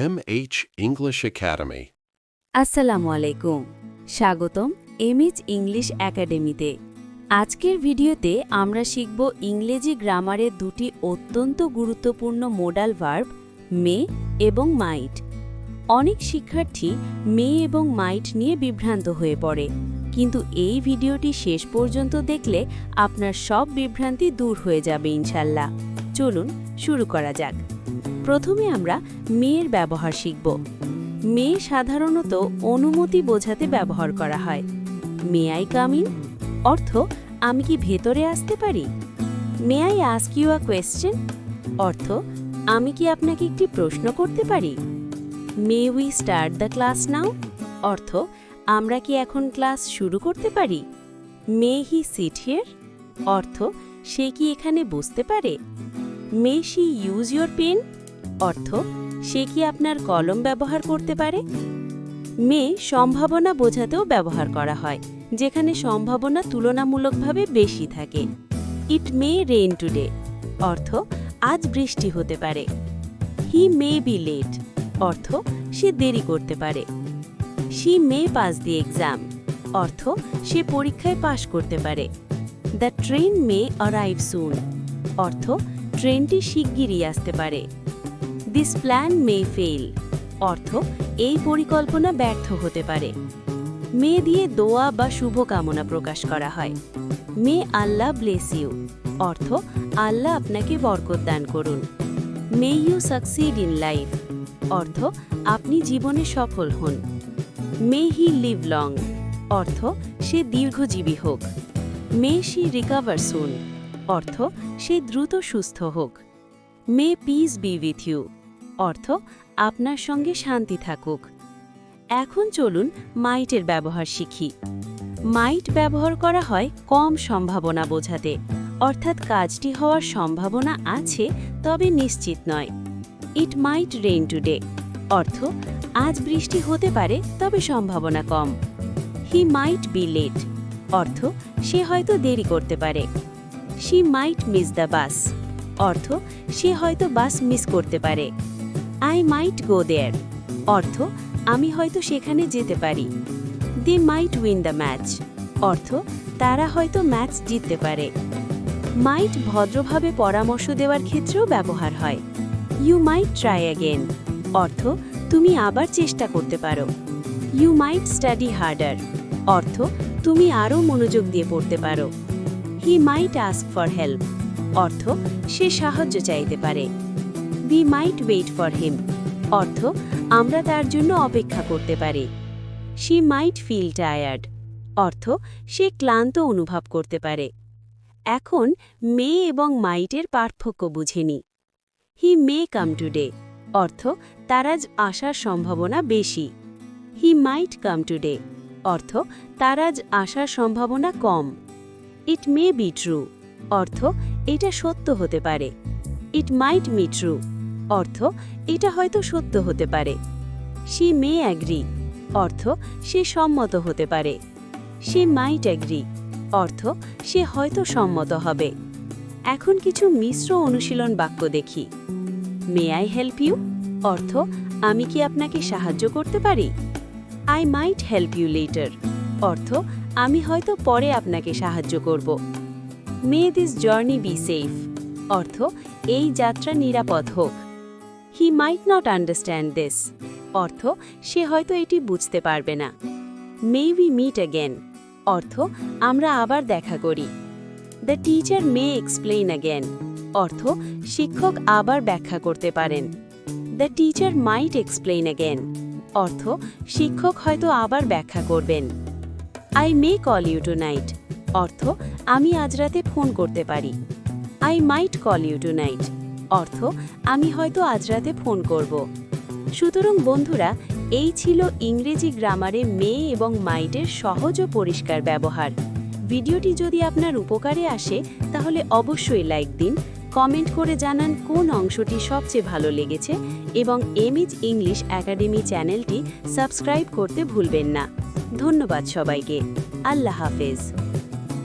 MH English Academy. আসসালামু আলাইকুম, স্বাগতম এমএইচ ইংলিশ একাডেমিতে। আজকের ভিডিওতে আমরা শিখব ইংরেজি গ্রামারের দুটি অত্যন্ত গুরুত্বপূর্ণ মোডাল ভার্ব মে এবং মাইট। অনেক শিক্ষার্থী মে এবং মাইট নিয়ে বিভ্রান্ত হয়ে পড়ে, কিন্তু এই ভিডিওটি শেষ পর্যন্ত দেখলে আপনার সব বিভ্রান্তি দূর হয়ে যাবে ইনশাল্লাহ। চলুন শুরু করা যাক। প্রথমে আমরা মেয়ের ব্যবহার শিখব। মে সাধারণত অনুমতি বোঝাতে ব্যবহার করা হয়। মে আই কাম ইন অর্থ আমি কি ভেতরে আসতে পারি। May I ask you a question অর্থ আমি কি আপনাকে একটি প্রশ্ন করতে পারি। May we start the class now অর্থ আমরা কি এখন ক্লাস শুরু করতে পারি। মে হি সিট হিয়ার অর্থ সে কি এখানে বসতে পারে। মে শি ইউজ ইউর পেন অর্থ সে কি আপনার কলম ব্যবহার করতে পারে। মে সম্ভাবনা বোঝাতেও ব্যবহার করা হয়, যেখানে সম্ভাবনা তুলনামূলকভাবে বেশি থাকে। ইট মে রেইন টুডে অর্থ আজ বৃষ্টি হতে পারে। হি মে বি লেট অর্থ সে দেরি করতে পারে। She may pass the exam অর্থ সে পরীক্ষায় পাশ করতে পারে। দ্য ট্রেন মে অ্যারাইভ সুন অর্থ ট্রেনটি শিগগিরই আসতে পারে। দিস প্ল্যান মে ফেল অর্থ এই পরিকল্পনা ব্যর্থ হতে পারে। মে দিয়ে দোয়া বা শুভকামনা প্রকাশ করা হয়। মে আল্লাহ ব্লেস ইউ অর্থ আল্লাহ আপনাকে বরকত দান করুন। May you succeed in life অর্থ আপনি জীবনে সফল হন। মে হি লিভ লং অর্থ সে দীর্ঘজীবী হোক। মে শি রিকভার সুন অর্থ সে দ্রুত সুস্থ হোক। মে পিস বি উইথ ইউ অর্থ আপনার সঙ্গে শান্তি থাকুক। এখন চলুন মাইটের ব্যবহার শিখি। মাইট ব্যবহার করা হয় কম সম্ভাবনা বোঝাতে, অর্থাৎ কাজটি হওয়ার সম্ভাবনা আছে তবে নিশ্চিত নয়। ইট মাইট রেইন টুডে অর্থ আজ বৃষ্টি হতে পারে তবে সম্ভাবনা কম। হি মাইট বি লেট অর্থ সে হয়তো দেরি করতে পারে। She might miss the bus অর্থ সে হয়তো বাস মিস করতে পারে। আই মাইট গো দেয়ার অর্থ আমি হয়তো সেখানে যেতে পারি। দে মাইট উইন দ্য ম্যাচ অর্থ তারা হয়তো ম্যাচ জিততে পারে। মাইট ভদ্রভাবে পরামর্শ দেওয়ার ক্ষেত্রেও ব্যবহার হয়। ইউ মাইট ট্রাই অ্যাগেন অর্থ তুমি আবার চেষ্টা করতে পারো। ইউ মাইট স্টাডি হার্ডার অর্থ তুমি আরও মনোযোগ দিয়ে পড়তে পারো। He might ask for help অর্থ সে সাহায্য চাইতে পারে। We might wait for him অর্থ আমরা তার জন্য অপেক্ষা করতে পারি। শি মাইট ফিল টায়ার্ড অর্থ সে ক্লান্ত অনুভব করতে পারে। এখন মে এবং মাইটের পার্থক্য বুঝে নিই। হি মে কাম টুডে অর্থ তার আজ আসার সম্ভাবনা বেশি। হি মাইট কাম টুডে অর্থ তার আজ আসার সম্ভাবনা কম। ইট মে বি ট্রু অর্থ এটা সত্য হতে পারে। ইট মাইট বি ট্রু অর্থ এটা হয়তো সত্য হতে পারে। শি মে অ্যাগ্রি অর্থ সে সম্মত হতে পারে। শি মাইট অ্যাগ্রি অর্থ সে হয়তো সম্মত হবে। এখন কিছু মিশ্র অনুশীলন বাক্য দেখি। মে আই হেল্প ইউ অর্থ আমি কি আপনাকে সাহায্য করতে পারি। I might help you later অর্থ আমি হয়তো পরে আপনাকে সাহায্য করব। May this journey be safe অর্থ এই যাত্রা নিরাপদ হোক। He might not understand this অর্থ সে হয়তো এটি বুঝতে পারবে না। মে উই মিট অ্যাগেন অর্থ আমরা আবার দেখা করি। The teacher may explain again অর্থ শিক্ষক আবার ব্যাখ্যা করতে পারেন। The teacher might explain again অর্থ শিক্ষক হয়তো আবার ব্যাখ্যা করবেন। I may call you tonight অর্থ আমি আজ রাতে ফোন করতে পারি। I might call you tonight অর্থ আমি হয়তো আজ রাতে ফোন করব। সুতরাং বন্ধুরা, এই ছিল ইংরেজি গ্রামারে মে এবং মাইটের সহজ ও পরিষ্কার ব্যবহার। ভিডিওটি যদি আপনার উপকারে আসে তাহলে অবশ্যই লাইক দিন, কমেন্ট করে জানান কোন অংশটি সবচেয়ে ভালো লেগেছে এবং এমএইচ ইংলিশ একাডেমি চ্যানেলটি সাবস্ক্রাইব করতে ভুলবেন না। ধন্যবাদ সবাইকে। আল্লাহ হাফেজ।